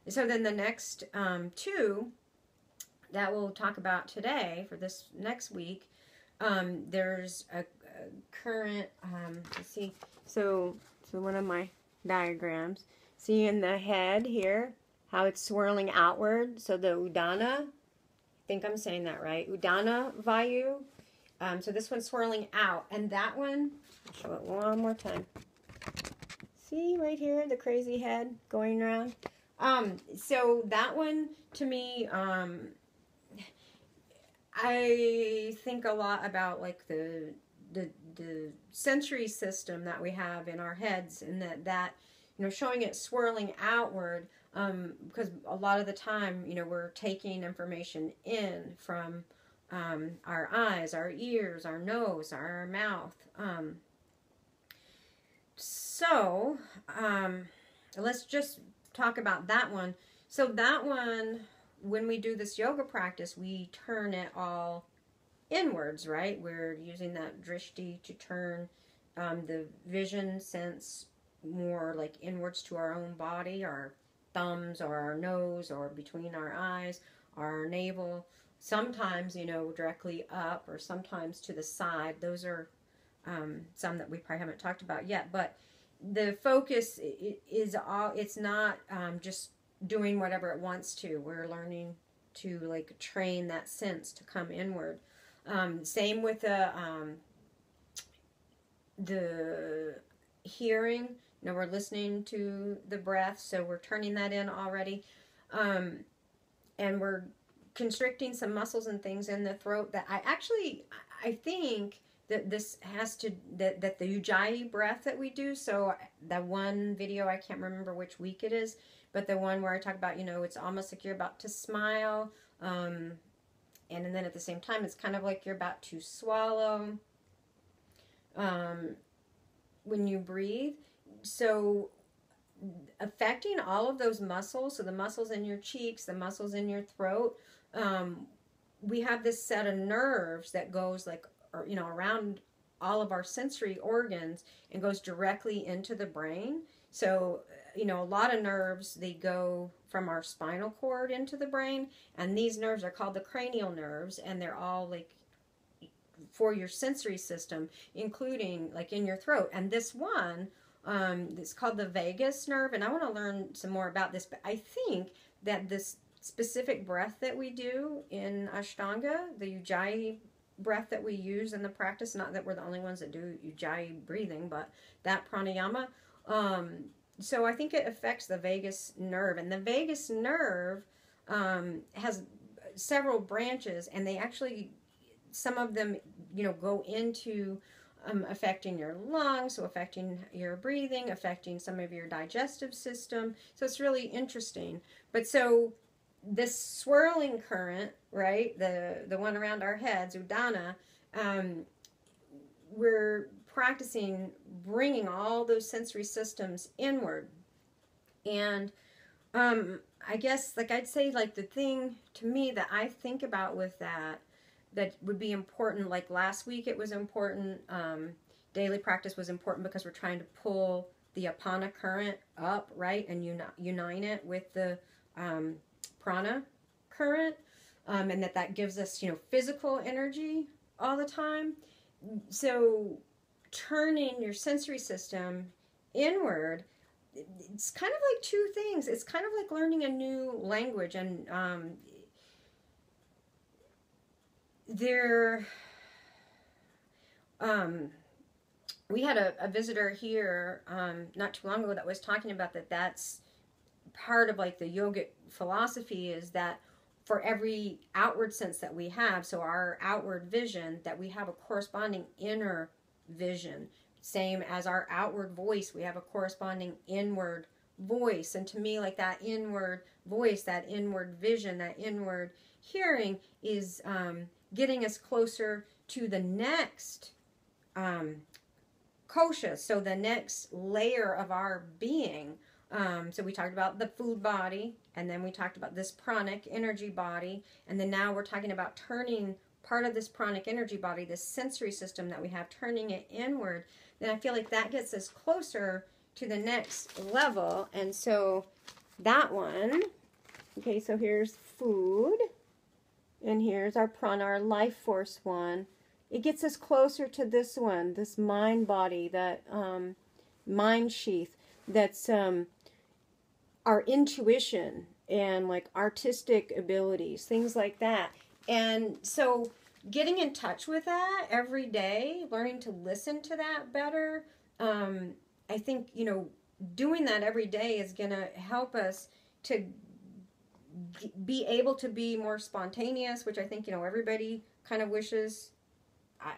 So then the next two that we'll talk about today for this next week, there's a current, let's see, so one of my diagrams, see in the head here, how it's swirling outward, so the udana, I think I'm saying that right, udana, vayu, so this one's swirling out, and that one, I'll show it one more time. See right here, the crazy head going around. So that one, to me, I think a lot about like the sensory system that we have in our heads, and that you know, showing it swirling outward, because a lot of the time, you know, we're taking information in from our eyes, our ears, our nose, our mouth. So let's just talk about that one. So that one, when we do this yoga practice, we turn it all inwards, right? We're using that drishti to turn the vision sense more like inwards to our own body, our thumbs or our nose or between our eyes, our navel. Sometimes, you know, directly up, or sometimes to the side. Those are some that we probably haven't talked about yet, but the focus is all, it's not just doing whatever it wants to. We're learning to like train that sense to come inward. Same with the hearing. You know, we're listening to the breath, so we're turning that in already. And we're constricting some muscles and things in the throat that I think that this has to, that the ujjayi breath that we do. So that one video, I can't remember which week it is, but the one where I talk about, you know, it's almost like you're about to smile, and then at the same time, it's kind of like you're about to swallow when you breathe. So affecting all of those muscles, so the muscles in your cheeks, the muscles in your throat, we have this set of nerves that goes like, or, you know, around all of our sensory organs and goes directly into the brain. So, you know, a lot of nerves, they go from our spinal cord into the brain, and these nerves are called the cranial nerves, and they're all like for your sensory system, including like in your throat. And this one, it's called the vagus nerve, and I want to learn some more about this, but I think that this specific breath that we do in Ashtanga, the Ujjayi breath that we use in the practice, not that we're the only ones that do Ujjayi breathing, but that pranayama, so I think it affects the vagus nerve, and the vagus nerve has several branches, and they actually, some of them, you know, go into affecting your lungs, so affecting your breathing, affecting some of your digestive system. So it's really interesting. But so this swirling current, right, the one around our heads, udana, we're practicing bringing all those sensory systems inward. And I guess, like, I'd say, like, the thing to me that I think about with that would be important, like last week it was important, daily practice was important because we're trying to pull the apana current up, right, and unite it with the prana current, and that gives us, you know, physical energy all the time. So turning your sensory system inward, it's kind of like two things. It's kind of like learning a new language, and we had a visitor here not too long ago that was talking about that's part of like the yogic philosophy, is that for every outward sense that we have, so our outward vision, that we have a corresponding inner vision. Same as our outward voice, we have a corresponding inward voice. And to me, like, that inward voice, that inward vision, that inward hearing is getting us closer to the next kosha, so the next layer of our being. So we talked about the food body, and then we talked about this pranic energy body, and then now we're talking about turning part of this pranic energy body, this sensory system that we have, turning it inward. Then I feel like that gets us closer to the next level. And so that one. Okay, so here's food, and here's our prana, our life force one. It gets us closer to this one, this mind body, that mind sheath, that's our intuition and like artistic abilities, things like that. And so getting in touch with that every day, learning to listen to that better, I think, you know, doing that every day is going to help us to be able to be more spontaneous, which I think, you know, everybody kind of wishes,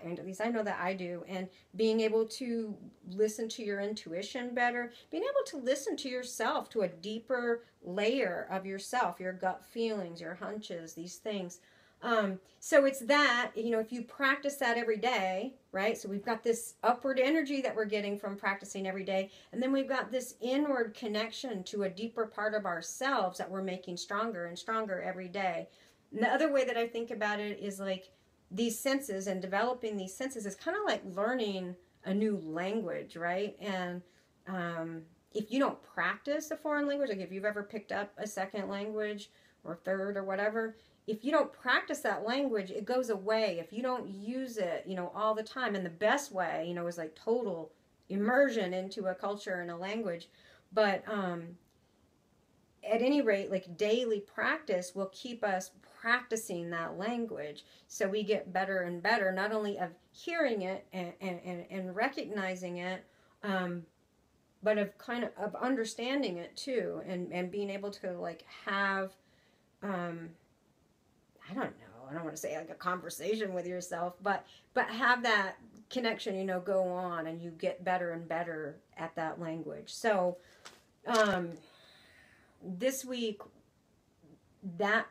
and at least I know that I do, and being able to listen to your intuition better, being able to listen to yourself, to a deeper layer of yourself, your gut feelings, your hunches, these things. So it's that, you know, if you practice that every day, right? So we've got this upward energy that we're getting from practicing every day, and then we've got this inward connection to a deeper part of ourselves that we're making stronger and stronger every day. And the other way that I think about it is like, these senses and developing these senses is kind of like learning a new language, right? And if you don't practice a foreign language, like if you've ever picked up a second language or third or whatever, if you don't practice that language, it goes away. If you don't use it, you know, all the time, and the best way, you know, is like total immersion into a culture and a language. But at any rate, like daily practice will keep us practicing that language, so we get better and better, not only of hearing it and recognizing it, but of kind of understanding it too, and being able to like have, I don't know, I don't want to say like a conversation with yourself, but have that connection, you know, go on, and you get better and better at that language. So this week, that